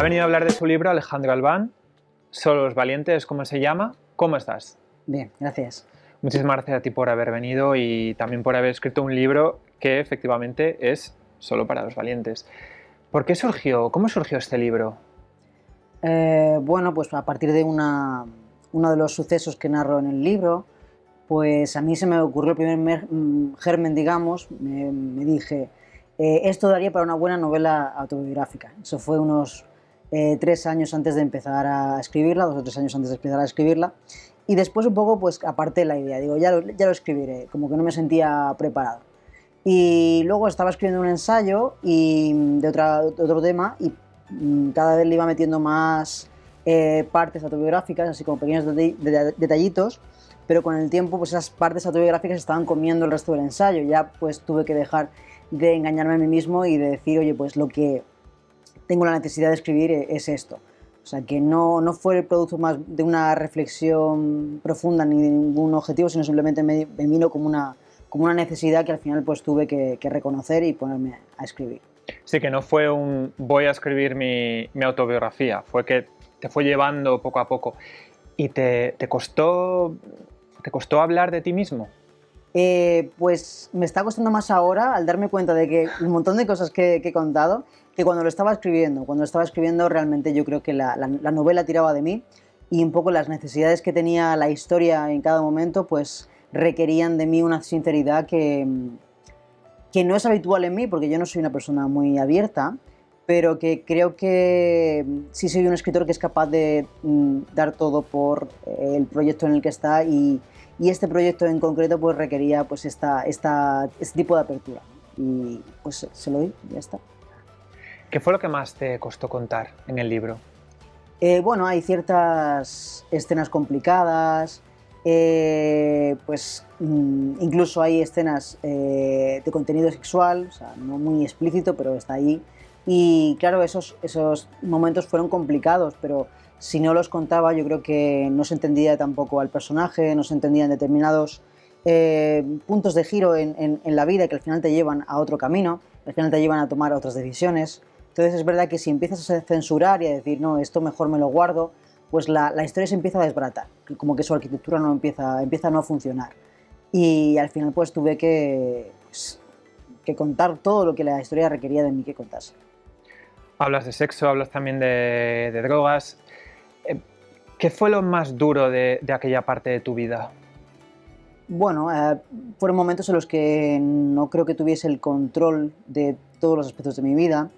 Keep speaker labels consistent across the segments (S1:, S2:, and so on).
S1: Ha venido a hablar de su libro Alejandro Albán, Solo los valientes, ¿cómo se llama? ¿Cómo estás?
S2: Bien, gracias.
S1: Muchísimas gracias a ti por haber venido y también por haber escrito un libro que efectivamente es solo para los valientes. ¿Por qué surgió? ¿Cómo surgió este libro?
S2: Bueno, pues a partir de uno de los sucesos que narro en el libro, pues a mí se me ocurrió el primer germen, digamos, me dije, esto daría para una buena novela autobiográfica. Eso fue unos 3 años antes de empezar a escribirla, 2 o 3 años antes de empezar a escribirla, y después un poco pues aparté la idea, digo, ya lo escribiré, como que no me sentía preparado. Y luego estaba escribiendo un ensayo de otro tema y cada vez le iba metiendo más partes autobiográficas, así como pequeños detallitos, pero con el tiempo pues esas partes autobiográficas estaban comiendo el resto del ensayo. Ya pues tuve que dejar de engañarme a mí mismo y de decir, oye, pues lo que tengo la necesidad de escribir es esto. O sea, que no fue el producto más de una reflexión profunda ni de ningún objetivo, sino simplemente me vino como una necesidad que al final pues tuve que reconocer y ponerme a escribir.
S1: Sí, que no fue un voy a escribir mi autobiografía, fue que te fue llevando poco a poco. ¿Y te costó hablar de ti mismo?
S2: Pues me está costando más ahora al darme cuenta de que un montón de cosas que he contado, que cuando lo estaba escribiendo. Cuando lo estaba escribiendo realmente yo creo que la novela tiraba de mí y un poco las necesidades que tenía la historia en cada momento pues requerían de mí una sinceridad que no es habitual en mí porque yo no soy una persona muy abierta, pero que creo que sí soy un escritor que es capaz de dar todo por el proyecto en el que está y este proyecto en concreto pues requería pues este tipo de apertura y pues se lo doy y ya está.
S1: ¿Qué fue lo que más te costó contar en el libro?
S2: Bueno, hay ciertas escenas complicadas, pues incluso hay escenas de contenido sexual, o sea, no muy explícito, pero está ahí. Y claro, esos momentos fueron complicados, pero si no los contaba yo creo que no se entendía tampoco al personaje, no se entendían determinados puntos de giro en la vida que al final te llevan a otro camino, al final te llevan a tomar otras decisiones. Entonces es verdad que si empiezas a censurar y a decir, no, esto mejor me lo guardo, pues la historia se empieza a desbaratar, como que su arquitectura no empieza a no funcionar. Y al final pues tuve que contar todo lo que la historia requería de mí que contase.
S1: Hablas de sexo, hablas también de drogas. ¿Qué fue lo más duro de aquella parte de tu vida?
S2: Bueno, fueron momentos en los que no creo que tuviese el control de todos los aspectos de mi vida.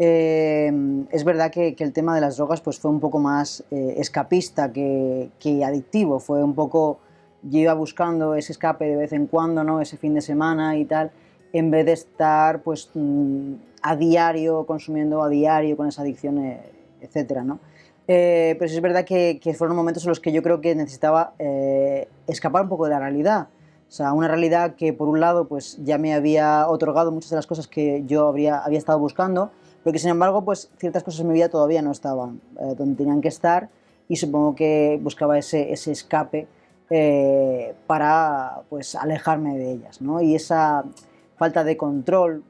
S2: Es verdad que el tema de las drogas pues fue un poco más escapista que adictivo. Fue un poco, yo iba buscando ese escape de vez en cuando, ¿no? Ese fin de semana y tal, en vez de estar pues a diario, consumiendo a diario con esa adicción, etcétera, ¿no? Pero sí es verdad que fueron momentos en los que yo creo que necesitaba escapar un poco de la realidad. O sea, una realidad que por un lado pues ya me había otorgado muchas de las cosas que yo había estado buscando, pero que sin embargo pues ciertas cosas en mi vida todavía no estaban donde tenían que estar y supongo que buscaba ese escape para pues alejarme de ellas, ¿no? Y esa falta de control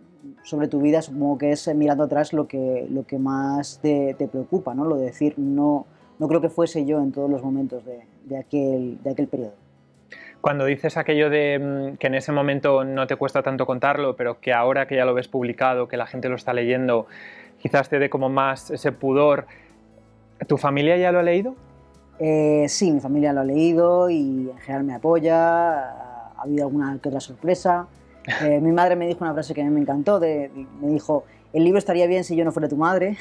S2: sobre tu vida supongo que es mirando atrás lo que más te preocupa, ¿no? Lo de decir, no creo que fuese yo en todos los momentos de aquel periodo.
S1: Cuando dices aquello de que en ese momento no te cuesta tanto contarlo, pero que ahora que ya lo ves publicado, que la gente lo está leyendo, quizás te dé como más ese pudor, ¿tu familia ya lo ha leído?
S2: Sí, mi familia lo ha leído y en general me apoya, ha habido alguna que otra sorpresa. Mi madre me dijo una frase que a mí me encantó, me dijo, el libro estaría bien si yo no fuera tu madre.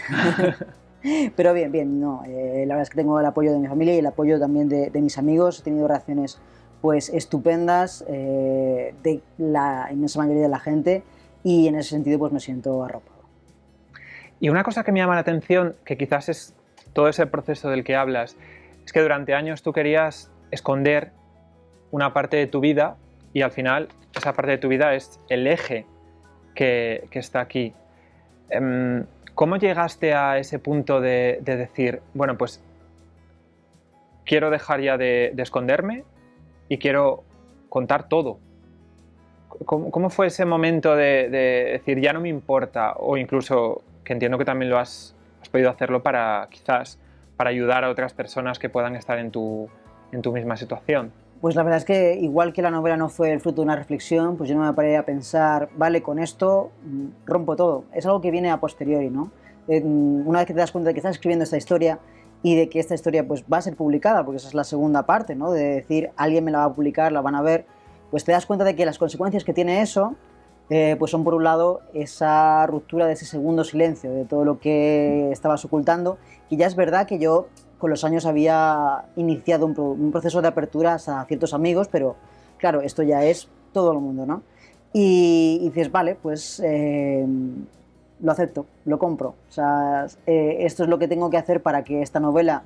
S2: Pero bien, no, la verdad es que tengo el apoyo de mi familia y el apoyo también de mis amigos. He tenido reacciones pues estupendas de la inmensa mayoría de la gente y en ese sentido pues me siento arropado.
S1: Y una cosa que me llama la atención, que quizás es todo ese proceso del que hablas, es que durante años tú querías esconder una parte de tu vida y al final esa parte de tu vida es el eje que está aquí. ¿Cómo llegaste a ese punto de decir, bueno, pues quiero dejar ya de esconderme y quiero contar todo? ¿Cómo fue ese momento de decir, ya no me importa? O incluso, que entiendo que también lo has podido hacerlo para, quizás, para ayudar a otras personas que puedan estar en tu misma situación.
S2: Pues la verdad es que igual que la novela no fue el fruto de una reflexión, pues yo no me paré a pensar, vale, con esto rompo todo. Es algo que viene a posteriori, ¿no? Una vez que te das cuenta de que estás escribiendo esta historia y de que esta historia pues va a ser publicada, porque esa es la segunda parte, ¿no? De decir, alguien me la va a publicar, la van a ver, pues te das cuenta de que las consecuencias que tiene eso, pues son por un lado esa ruptura de ese segundo silencio, de todo lo que estabas ocultando, y ya es verdad que yo con los años había iniciado un proceso de apertura a ciertos amigos, pero claro, esto ya es todo el mundo, ¿no? Y dices, vale, pues lo acepto, lo compro. O sea, esto es lo que tengo que hacer para que esta novela,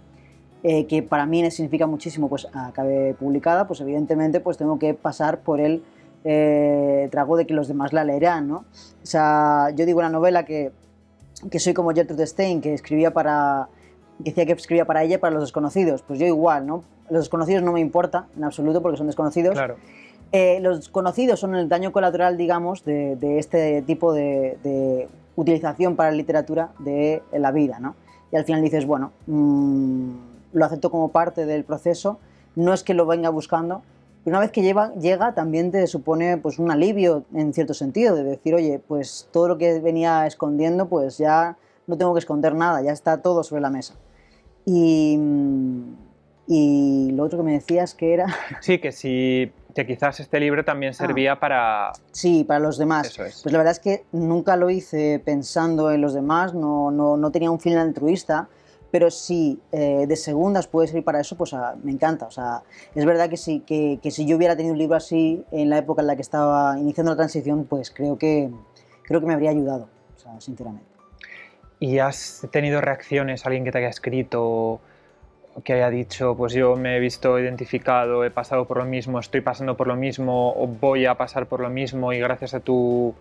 S2: que para mí significa muchísimo, pues acabe publicada. Pues evidentemente pues tengo que pasar por el trago de que los demás la leerán, ¿no? O sea, yo digo en la novela que soy como Gertrude Stein, que decía que escribía para ella y para los desconocidos. Pues yo igual, ¿no? Los desconocidos no me importa en absoluto porque son desconocidos.
S1: Claro.
S2: Los conocidos son el daño colateral, digamos, de este tipo de utilización para la literatura de la vida, ¿no? Y al final dices, bueno, lo acepto como parte del proceso, no es que lo venga buscando, pero una vez que llega también te supone pues, un alivio en cierto sentido, de decir, oye, pues todo lo que venía escondiendo, pues ya no tengo que esconder nada, ya está todo sobre la mesa. Y lo otro que me decías que era...
S1: Sí, que quizás este libro también servía para...
S2: Sí, para los demás.
S1: Eso es.
S2: Pues la verdad es que nunca lo hice pensando en los demás, no tenía un fin altruista, pero si de segundas puede servir para eso, pues me encanta. O sea, es verdad que si yo hubiera tenido un libro así en la época en la que estaba iniciando la transición, pues creo que me habría ayudado, o sea, sinceramente.
S1: ¿Y has tenido reacciones, alguien que te haya escrito, que haya dicho, pues yo me he visto identificado, he pasado por lo mismo, estoy pasando por lo mismo, o voy a pasar por lo mismo y gracias a tu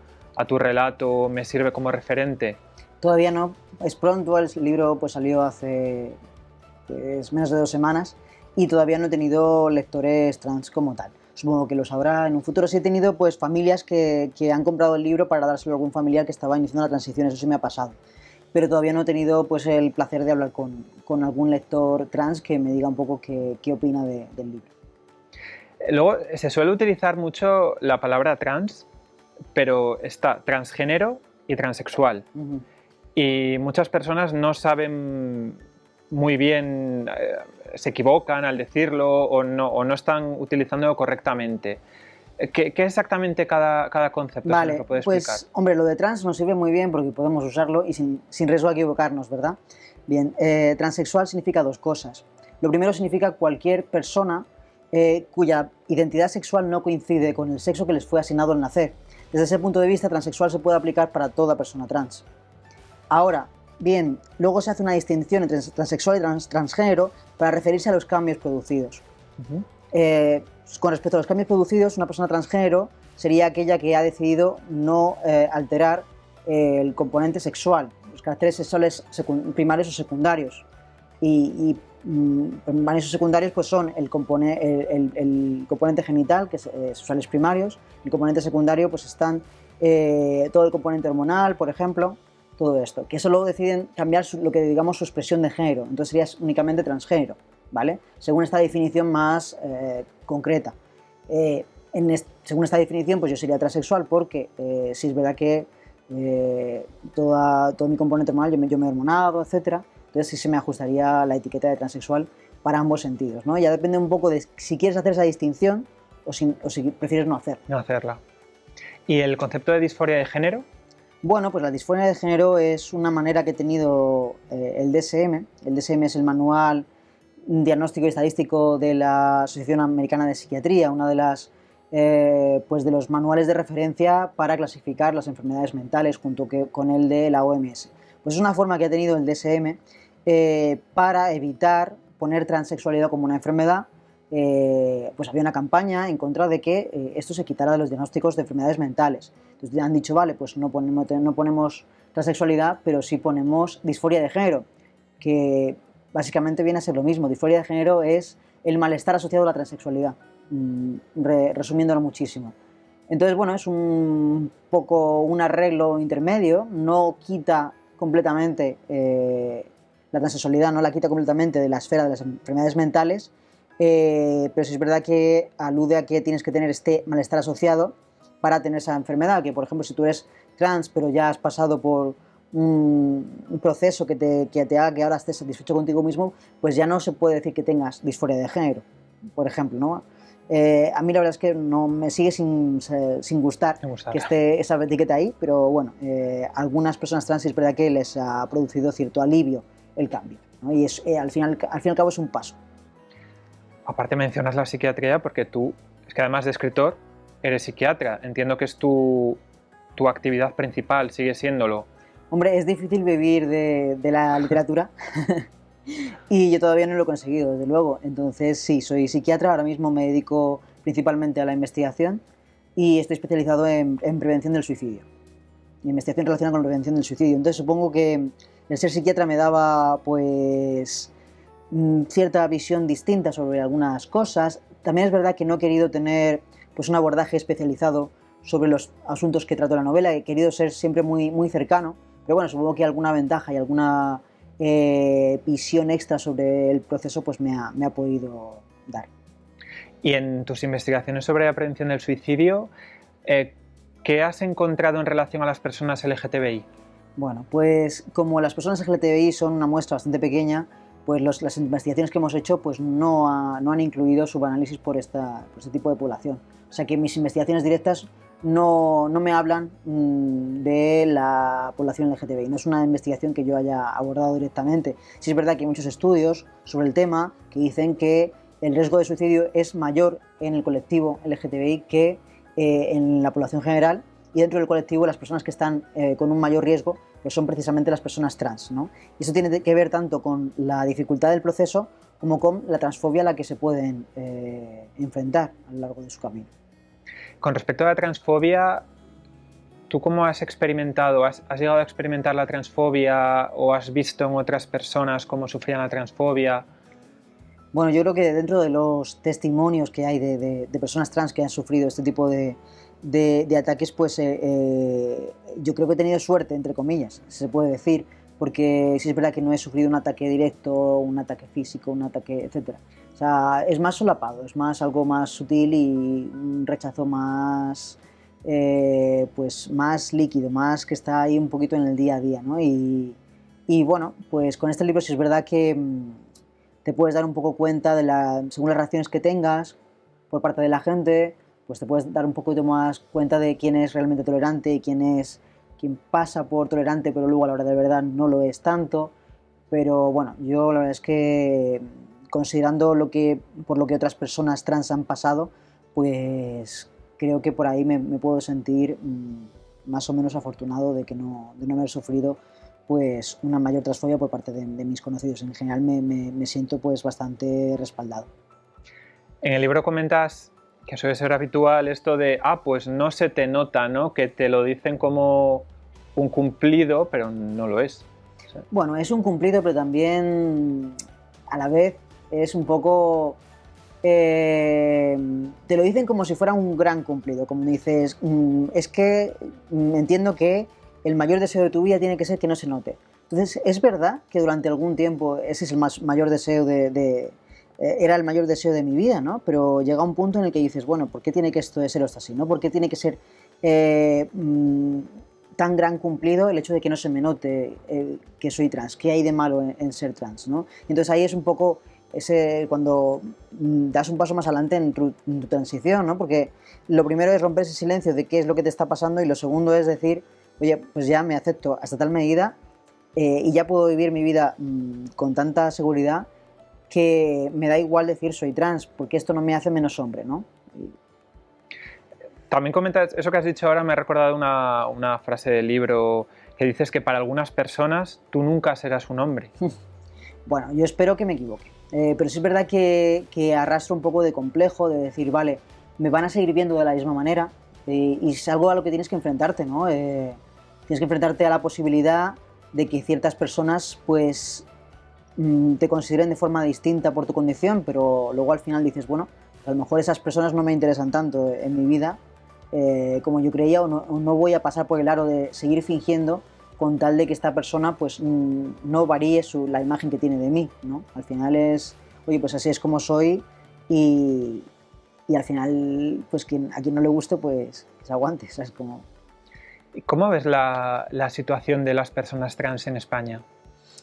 S1: relato me sirve como referente?
S2: Todavía no, es pronto, el libro pues salió hace pues, menos de 2 semanas y todavía no he tenido lectores trans como tal. Supongo que los habrá en un futuro. Sí he tenido pues familias que han comprado el libro para dárselo a algún familiar que estaba iniciando la transición, eso sí me ha pasado. Pero todavía no he tenido pues, el placer de hablar con algún lector trans que me diga un poco qué opina del libro.
S1: Luego, se suele utilizar mucho la palabra trans, pero está transgénero y transexual.
S2: Uh-huh.
S1: Y muchas personas no saben muy bien, se equivocan al decirlo o no están utilizándolo correctamente. ¿Qué exactamente cada concepto?
S2: Vale,
S1: ¿Nos lo puedes
S2: pues
S1: explicar?
S2: hombre, lo de trans nos sirve muy bien porque podemos usarlo y sin riesgo de equivocarnos, ¿verdad? Bien, transexual significa 2 cosas. Lo primero significa cualquier persona cuya identidad sexual no coincide con el sexo que les fue asignado al nacer. Desde ese punto de vista, transexual se puede aplicar para toda persona trans. Ahora, bien, luego se hace una distinción entre transexual y transgénero para referirse a los cambios producidos.
S1: Uh-huh.
S2: Con respecto a los cambios producidos, una persona transgénero sería aquella que ha decidido no alterar el componente sexual, los caracteres sexuales primarios o secundarios. Primarios o secundarios pues son el componente genital, que es sexuales primarios, el componente secundario pues están todo el componente hormonal, por ejemplo, todo esto, que solo deciden cambiar lo que digamos su expresión de género, entonces sería únicamente transgénero, ¿vale? Según esta definición más concreta. Según esta definición, pues yo sería transexual porque si es verdad que todo mi componente hormonal, yo me he hormonado, etcétera, entonces sí se me ajustaría la etiqueta de transexual para ambos sentidos, ¿no? Ya depende un poco de si quieres hacer esa distinción o si prefieres no hacerla.
S1: No hacerla. ¿Y el concepto de disforia de género?
S2: Bueno, pues la disforia de género es una manera que ha tenido el DSM. El DSM es el Manual Diagnóstico y Estadístico de la Asociación Americana de Psiquiatría, una de las pues de los manuales de referencia para clasificar las enfermedades mentales junto con el de la OMS. Pues es una forma que ha tenido el DSM para evitar poner transexualidad como una enfermedad. Pues había una campaña en contra de que esto se quitara de los diagnósticos de enfermedades mentales. Entonces han dicho, vale, pues no ponemos transexualidad, pero sí ponemos disforia de género, que básicamente viene a ser lo mismo. Disforia de género es el malestar asociado a la transexualidad, resumiéndolo muchísimo. Entonces, bueno, es un poco un arreglo intermedio, no quita completamente la transexualidad, no la quita completamente de la esfera de las enfermedades mentales, pero sí es verdad que alude a que tienes que tener este malestar asociado para tener esa enfermedad, que por ejemplo si tú eres trans pero ya has pasado por un proceso que te haga que ahora estés satisfecho contigo mismo, pues ya no se puede decir que tengas disforia de género, por ejemplo, ¿no? A mí la verdad es que no me sigue sin gustar que esté esa etiqueta ahí, pero bueno, algunas personas trans es verdad que les ha producido cierto alivio el cambio, ¿no? Y al fin y al cabo es un paso.
S1: Aparte mencionas la psiquiatría porque tú, es que además de escritor, eres psiquiatra. Entiendo que es tu actividad principal, sigue siéndolo.
S2: Hombre, es difícil vivir de la literatura y yo todavía no lo he conseguido, desde luego. Entonces sí, soy psiquiatra, ahora mismo me dedico principalmente a la investigación y estoy especializado en prevención del suicidio. Investigación relacionada con la prevención del suicidio. Entonces supongo que el ser psiquiatra me daba pues cierta visión distinta sobre algunas cosas. También es verdad que no he querido tener pues un abordaje especializado sobre los asuntos que trato la novela, he querido ser siempre muy, muy cercano, pero bueno, supongo que alguna ventaja y alguna visión extra sobre el proceso pues me ha podido dar.
S1: Y en tus investigaciones sobre la prevención del suicidio, ¿qué has encontrado en relación a las personas LGTBI?
S2: Bueno, pues como las personas LGTBI son una muestra bastante pequeña, pues las investigaciones que hemos hecho pues no han incluido subanálisis por este tipo de población. O sea que mis investigaciones directas no me hablan de la población LGTBI, no es una investigación que yo haya abordado directamente. Sí es verdad que hay muchos estudios sobre el tema que dicen que el riesgo de suicidio es mayor en el colectivo LGTBI que en la población general, y dentro del colectivo las personas que están con un mayor riesgo pues son precisamente las personas trans, ¿no? Y eso tiene que ver tanto con la dificultad del proceso como con la transfobia a la que se pueden enfrentar a lo largo de su camino.
S1: Con respecto a la transfobia, ¿tú cómo has experimentado? ¿Has llegado a experimentar la transfobia o has visto en otras personas cómo sufrían la transfobia?
S2: Bueno, yo creo que dentro de los testimonios que hay de personas trans que han sufrido este tipo de ataques, pues yo creo que he tenido suerte, entre comillas, se puede decir, porque sí es verdad que no he sufrido un ataque directo, un ataque físico, un ataque, etc. O sea, es más solapado, es más algo más sutil y un rechazo más, pues más líquido, más que está ahí un poquito en el día a día, ¿no? Y bueno, pues con este libro sí es verdad que te puedes dar un poco cuenta según las reacciones que tengas por parte de la gente, pues te puedes dar un poquito más cuenta de quién es realmente tolerante y quién pasa por tolerante pero luego a la hora de verdad no lo es tanto. Pero bueno, yo la verdad es que considerando por lo que otras personas trans han pasado, pues creo que por ahí me puedo sentir más o menos afortunado de no haber sufrido pues una mayor transfobia por parte de mis conocidos. En general me siento pues bastante respaldado.
S1: En el libro comentas que suele ser habitual esto de, pues no se te nota, ¿no? Que te lo dicen como un cumplido, pero no lo es. ¿Sí?
S2: Bueno, es un cumplido, pero también a la vez es un poco... te lo dicen como si fuera un gran cumplido, como dices, es que entiendo que el mayor deseo de tu vida tiene que ser que no se note. Entonces, es verdad que durante algún tiempo ese es el mayor deseo era el mayor deseo de mi vida, ¿no? Pero llega un punto en el que dices, bueno, ¿por qué tiene que esto de ser esto así, ¿no? ¿Por qué tiene que ser tan gran cumplido el hecho de que no se me note que soy trans? ¿Qué hay de malo en ser trans, ¿no? Entonces ahí es un poco cuando das un paso más adelante en tu transición, ¿no? Porque lo primero es romper ese silencio de qué es lo que te está pasando y lo segundo es decir, oye, pues ya me acepto hasta tal medida y ya puedo vivir mi vida con tanta seguridad que me da igual decir soy trans, porque esto no me hace menos hombre, ¿no?
S1: También comentas, eso que has dicho ahora me ha recordado una frase del libro que dices que para algunas personas tú nunca serás un hombre.
S2: Bueno, yo espero que me equivoque, pero sí es verdad que arrastro un poco de complejo de decir, vale, me van a seguir viendo de la misma manera y es algo a lo que tienes que enfrentarte, ¿no? Tienes que enfrentarte a la posibilidad de que ciertas personas, pues, te consideren de forma distinta por tu condición, pero luego al final dices, bueno, a lo mejor esas personas no me interesan tanto en mi vida como yo creía o no voy a pasar por el aro de seguir fingiendo con tal de que esta persona pues no varíe la imagen que tiene de mí, ¿no? Al final es, oye, pues así es como soy y al final, pues a quien no le guste, pues que se aguante, ¿sabes?
S1: ¿Cómo ves la situación de las personas trans en España?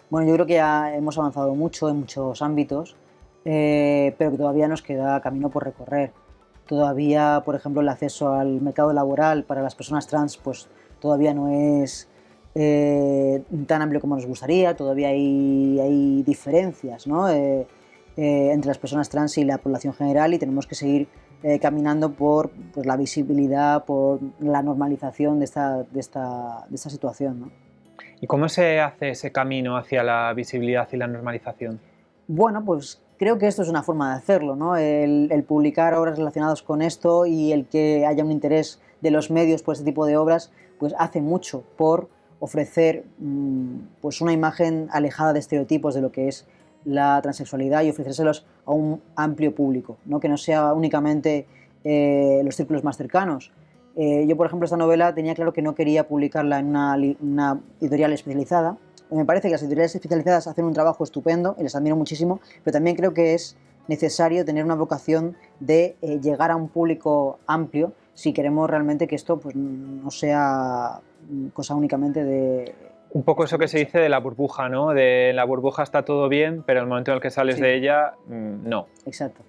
S2: Bueno, yo creo que ya hemos avanzado mucho en muchos ámbitos, pero que todavía nos queda camino por recorrer. Todavía, por ejemplo, el acceso al mercado laboral para las personas trans, pues todavía no es tan amplio como nos gustaría, todavía hay diferencias, ¿no? Entre las personas trans y la población general, y tenemos que seguir caminando por pues, la visibilidad, por la normalización de esta situación, ¿no?
S1: ¿Y cómo se hace ese camino hacia la visibilidad y la normalización?
S2: Bueno, pues creo que esto es una forma de hacerlo, ¿no? El publicar obras relacionadas con esto y el que haya un interés de los medios por este tipo de obras, pues hace mucho por ofrecer pues una imagen alejada de estereotipos de lo que es la transexualidad y ofrecérselos a un amplio público, ¿no? Que no sea únicamente los círculos más cercanos. Yo, por ejemplo, esta novela tenía claro que no quería publicarla en una editorial especializada. Me parece que las editoriales especializadas hacen un trabajo estupendo y les admiro muchísimo, pero también creo que es necesario tener una vocación de llegar a un público amplio si queremos realmente que esto pues, no sea cosa únicamente de...
S1: Un poco eso que se dice de la burbuja, ¿no? De la burbuja está todo bien, pero en el momento en el que sales de ella, no.
S2: Exacto.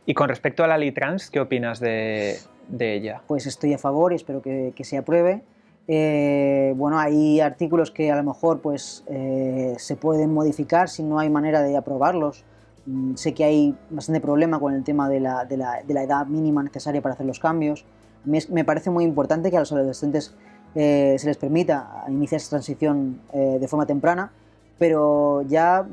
S1: Y con respecto a la ley trans, ¿qué opinas de ella?
S2: Pues estoy a favor y espero que se apruebe. Bueno, hay artículos que a lo mejor pues, se pueden modificar si no hay manera de aprobarlos. Sé que hay bastante problema con el tema de la edad mínima necesaria para hacer los cambios. A mí me parece muy importante que a los adolescentes se les permita iniciar esa transición de forma temprana, pero ya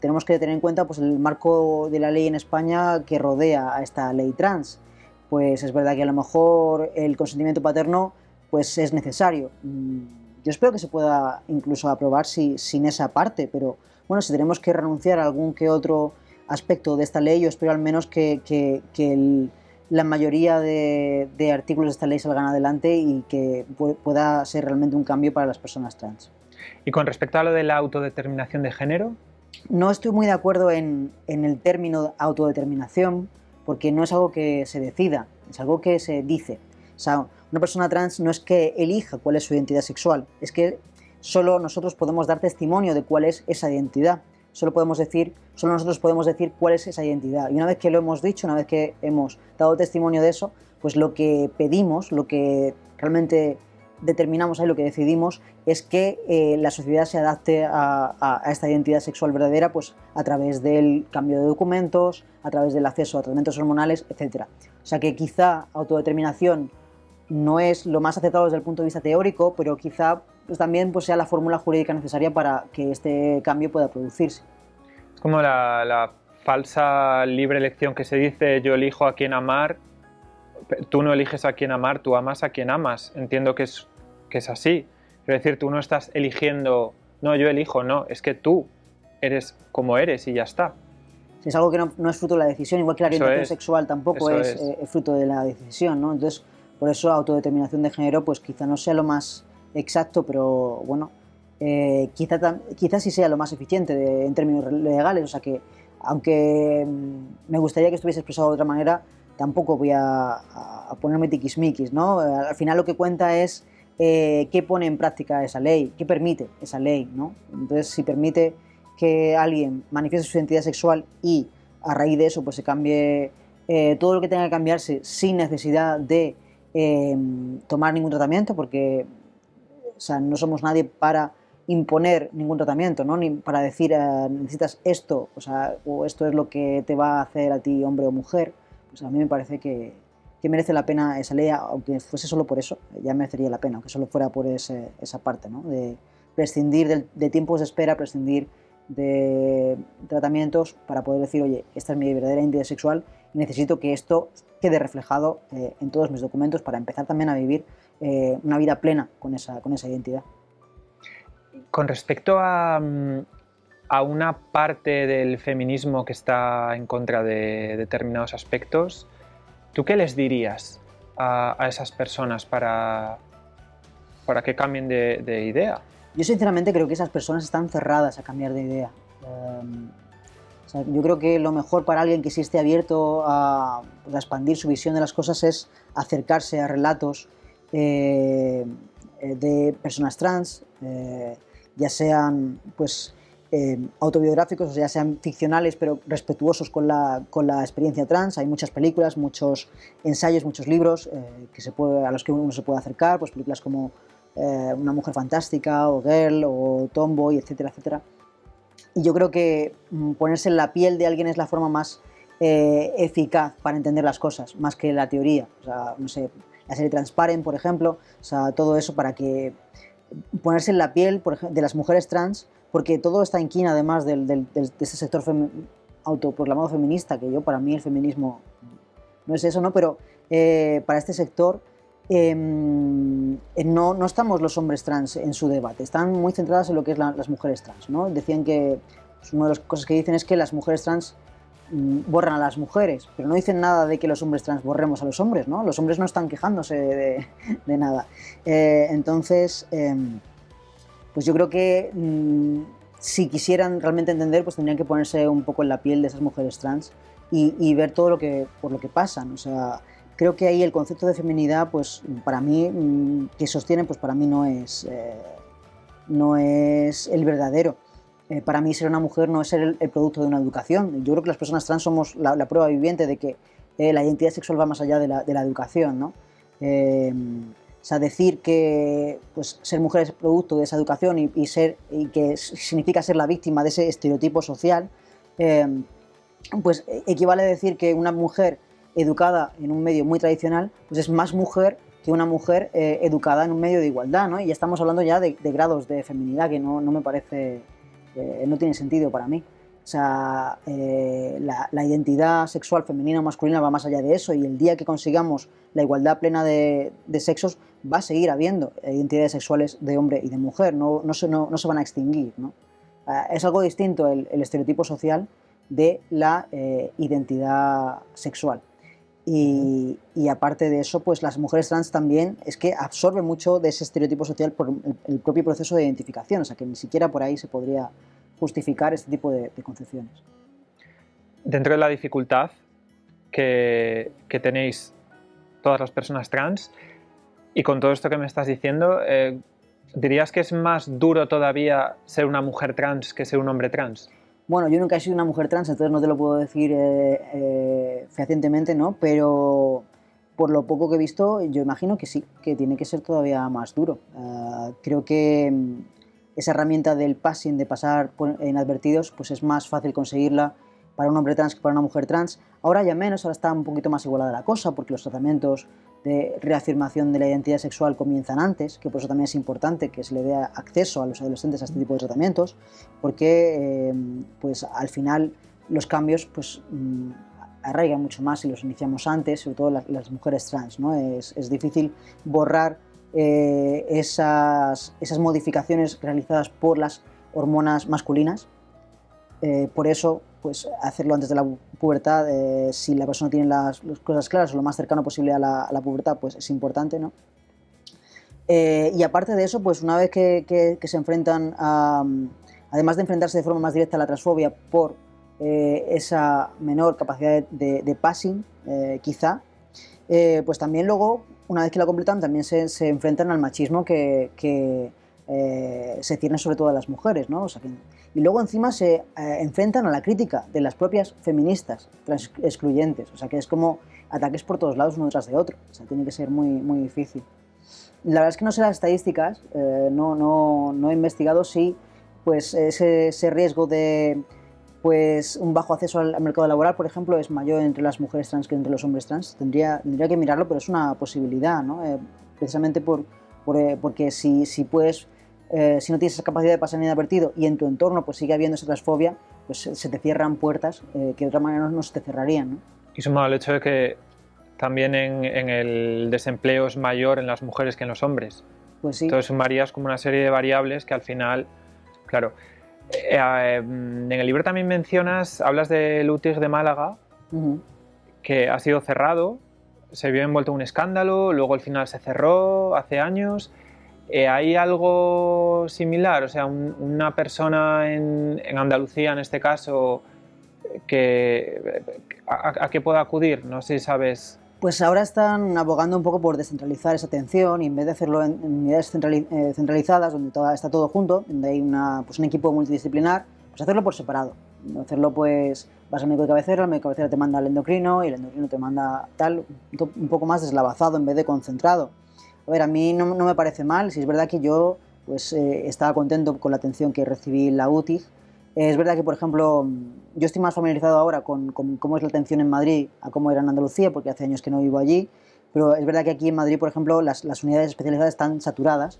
S2: tenemos que tener en cuenta pues, el marco de la ley en España que rodea a esta ley trans. Pues es verdad que a lo mejor el consentimiento paterno pues es necesario. Yo espero que se pueda incluso aprobar sin esa parte, pero bueno, si tenemos que renunciar a algún que otro aspecto de esta ley, yo espero al menos que la mayoría de artículos de esta ley salgan adelante y que pueda ser realmente un cambio para las personas trans.
S1: ¿Y con respecto a lo de la autodeterminación de género?
S2: No estoy muy de acuerdo en el término autodeterminación, porque no es algo que se decida, es algo que se dice. O sea, una persona trans no es que elija cuál es su identidad sexual, es que solo nosotros podemos dar testimonio de cuál es esa identidad. Solo nosotros podemos decir cuál es esa identidad. Y una vez que lo hemos dicho, una vez que hemos dado testimonio de eso, pues lo que pedimos, lo que realmente determinamos ahí, lo que decidimos, es que la sociedad se adapte a esta identidad sexual verdadera pues, a través del cambio de documentos, a través del acceso a tratamientos hormonales, etc. O sea que quizá autodeterminación no es lo más acertado desde el punto de vista teórico, pero quizá pues, también pues, sea la fórmula jurídica necesaria para que este cambio pueda producirse.
S1: Es como la falsa libre elección que se dice, yo elijo a quién amar, tú no eliges a quién amar, tú amas a quien amas. Entiendo que es así. Quiero decir, tú no estás eligiendo, no, yo elijo, no, es que tú eres como eres y ya está.
S2: Es algo que no es fruto de la decisión, igual que la orientación sexual tampoco es fruto de la decisión, ¿no? Entonces, por eso autodeterminación de género, pues quizá no sea lo más exacto, pero bueno, quizá sí sea lo más eficiente en términos legales. O sea que, aunque me gustaría que estuviese expresado de otra manera, tampoco voy a ponerme tiquismiquis, ¿no? Al final lo que cuenta es qué pone en práctica esa ley, qué permite esa ley, ¿no? Entonces, si permite que alguien manifieste su identidad sexual y a raíz de eso pues se cambie todo lo que tenga que cambiarse sin necesidad de tomar ningún tratamiento, porque o sea, no somos nadie para imponer ningún tratamiento, ¿no? Ni para decir necesitas esto, o sea, o esto es lo que te va a hacer a ti hombre o mujer. Pues a mí me parece que merece la pena esa ley, aunque fuese solo por eso, ya merecería la pena, aunque solo fuera por esa parte, ¿no? De prescindir de tiempos de espera, prescindir de tratamientos para poder decir, oye, esta es mi verdadera identidad sexual y necesito que esto quede reflejado en todos mis documentos para empezar también a vivir una vida plena con esa identidad.
S1: Con respecto a una parte del feminismo que está en contra de determinados aspectos, ¿tú qué les dirías a esas personas para para que cambien de idea.
S2: Yo sinceramente creo que esas personas están cerradas a cambiar de idea. O sea, yo creo que lo mejor para alguien que sí esté abierto a expandir su visión de las cosas es acercarse a relatos de personas trans, ya sean pues, autobiográficos o ya sean ficcionales, pero respetuosos con la experiencia trans. Hay muchas películas, muchos ensayos, muchos libros a los que uno se puede acercar, pues películas como Una mujer fantástica, o Girl, o Tomboy, etcétera, etcétera. Y yo creo que ponerse en la piel de alguien es la forma más eficaz para entender las cosas, más que la teoría. O sea, no sé, la serie Transparent, por ejemplo, o sea, todo eso para que ponerse en la piel, por ejemplo, de las mujeres trans, porque todo está en quina, además de este sector autoproclamado feminista, que para mí el feminismo no es eso, ¿no? Pero para este sector no estamos los hombres trans en su debate, están muy centradas en lo que es las mujeres trans, ¿no? Decían que pues, una de las cosas que dicen es que las mujeres trans borran a las mujeres, pero no dicen nada de que los hombres trans borremos a los hombres, ¿no? Los hombres no están quejándose de nada. Entonces, pues yo creo que si quisieran realmente entender, pues tendrían que ponerse un poco en la piel de esas mujeres trans y ver todo por lo que pasan. O sea, creo que ahí el concepto de feminidad, pues para mí, que sostienen, pues para mí no es el verdadero. Para mí ser una mujer no es ser el producto de una educación. Yo creo que las personas trans somos la prueba viviente de que la identidad sexual va más allá de la educación, ¿no? O sea, decir que pues, ser mujer es producto de esa educación y que significa ser la víctima de ese estereotipo social, pues equivale a decir que una mujer educada en un medio muy tradicional pues es más mujer que una mujer educada en un medio de igualdad, ¿no? Y ya estamos hablando ya de grados de feminidad que no me parece, no tiene sentido para mí. O sea, la identidad sexual femenina o masculina va más allá de eso, y el día que consigamos la igualdad plena de sexos va a seguir habiendo identidades sexuales de hombre y de mujer, no se van a extinguir, ¿no? Es algo distinto el estereotipo social de la identidad sexual. Y aparte de eso, pues las mujeres trans también es que absorben mucho de ese estereotipo social por el propio proceso de identificación, o sea que ni siquiera por ahí se podría justificar este tipo de concepciones.
S1: Dentro de la dificultad que tenéis todas las personas trans, y con todo esto que me estás diciendo, ¿dirías que es más duro todavía ser una mujer trans que ser un hombre trans?
S2: Bueno, yo nunca he sido una mujer trans, entonces no te lo puedo decir fehacientemente, ¿no? Pero por lo poco que he visto, yo imagino que sí, que tiene que ser todavía más duro. Creo que esa herramienta del passing, de pasar inadvertidos, pues es más fácil conseguirla para un hombre trans que para una mujer trans. Ahora ya menos, ahora está un poquito más igualada la cosa, porque los tratamientos de reafirmación de la identidad sexual comienzan antes, que por eso también es importante que se le dé acceso a los adolescentes a este tipo de tratamientos, porque pues al final los cambios pues arraigan mucho más si los iniciamos antes, sobre todo las mujeres trans, ¿no? Es difícil borrar esas modificaciones realizadas por las hormonas masculinas. Por eso, pues hacerlo antes de la pubertad, si la persona tiene las cosas claras o lo más cercano posible a la pubertad, pues es importante, ¿no? Y aparte de eso, pues una vez que se enfrentan además de enfrentarse de forma más directa a la transfobia por esa menor capacidad de passing, quizá, pues también luego, una vez que la completan, también se enfrentan al machismo que se cierne sobre todo a las mujeres, ¿no? O sea, y luego encima se enfrentan a la crítica de las propias feministas excluyentes, o sea que es como ataques por todos lados uno detrás de otro, o sea, tiene que ser muy, muy difícil. La verdad es que no sé las estadísticas, no he investigado si pues ese riesgo de pues un bajo acceso al mercado laboral, por ejemplo, es mayor entre las mujeres trans que entre los hombres trans. Tendría que mirarlo, pero es una posibilidad, ¿no? Precisamente porque si puedes, si no tienes esa capacidad de pasar inadvertido y en tu entorno pues sigue habiendo esa transfobia, pues se te cierran puertas que de otra manera no se te cerrarían, ¿no?
S1: Y sumado al hecho de que también en el desempleo es mayor en las mujeres que en los hombres.
S2: Pues sí.
S1: Entonces sumarías como una serie de variables que al final, claro. En el libro también hablas del UTIG de Málaga, que ha sido cerrado, se vio envuelto en un escándalo, luego al final se cerró hace años. ¿Hay algo similar? O sea, una persona en Andalucía, en este caso, ¿a qué pueda acudir? No sé si sabes.
S2: Pues ahora están abogando un poco por descentralizar esa atención y en vez de hacerlo en unidades centralizadas, donde está todo junto, donde hay pues un equipo multidisciplinar, pues hacerlo por separado. Hacerlo pues, vas al médico de cabecera, el médico de cabecera te manda al endocrino y el endocrino te manda tal, un poco más deslavazado en vez de concentrado. A ver, a mí no me parece mal, si es verdad que yo pues estaba contento con la atención que recibí en la UTIG. Es verdad que, por ejemplo, yo estoy más familiarizado ahora con cómo es la atención en Madrid a cómo era en Andalucía, porque hace años que no vivo allí, pero es verdad que aquí en Madrid, por ejemplo, las unidades especializadas están saturadas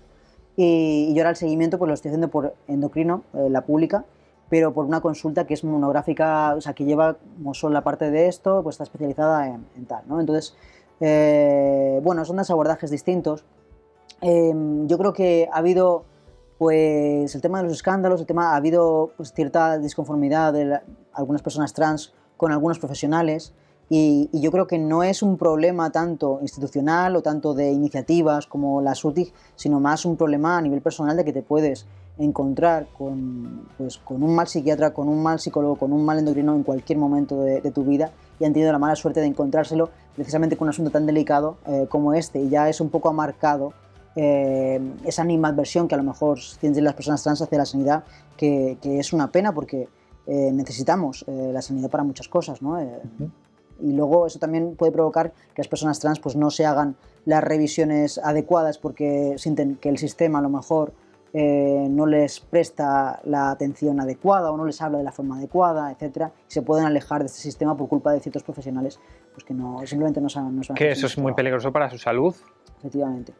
S2: y yo ahora el seguimiento pues lo estoy haciendo por endocrino, la pública, pero por una consulta que es monográfica, o sea, que lleva como solo la parte de esto, pues está especializada en tal, ¿no? Entonces, bueno, son dos abordajes distintos. Yo creo que ha habido pues el tema de los escándalos, ha habido pues cierta disconformidad de algunas personas trans con algunos profesionales y yo creo que no es un problema tanto institucional o tanto de iniciativas como la SUTIG, sino más un problema a nivel personal de que te puedes encontrar con un mal psiquiatra, con un mal psicólogo, con un mal endocrino en cualquier momento de tu vida y han tenido la mala suerte de encontrárselo precisamente con un asunto tan delicado como este y ya es un poco amarcado esa animadversión que a lo mejor tienen las personas trans hacia la sanidad, que es una pena porque necesitamos la sanidad para muchas cosas, ¿no? Y luego eso también puede provocar que las personas trans pues, no se hagan las revisiones adecuadas porque sienten que el sistema a lo mejor no les presta la atención adecuada o no les habla de la forma adecuada, etcétera, y se pueden alejar de este sistema por culpa de ciertos profesionales pues, que simplemente no saben.
S1: Que eso es muy peligroso para su salud.
S2: Efectivamente.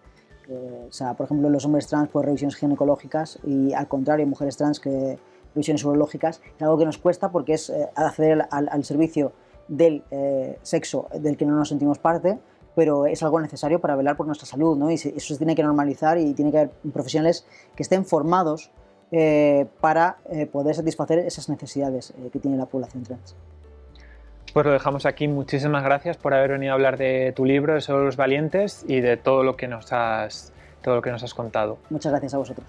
S2: O sea, por ejemplo, los hombres trans por revisiones ginecológicas y al contrario, mujeres trans que revisiones urológicas, es algo que nos cuesta porque es acceder al servicio del sexo del que no nos sentimos parte, pero es algo necesario para velar por nuestra salud, ¿no? Y eso se tiene que normalizar y tiene que haber profesionales que estén formados para poder satisfacer esas necesidades que tiene la población trans.
S1: Pues lo dejamos aquí. Muchísimas gracias por haber venido a hablar de tu libro, de Solo los Valientes y de todo lo que nos has contado.
S2: Muchas gracias a vosotros.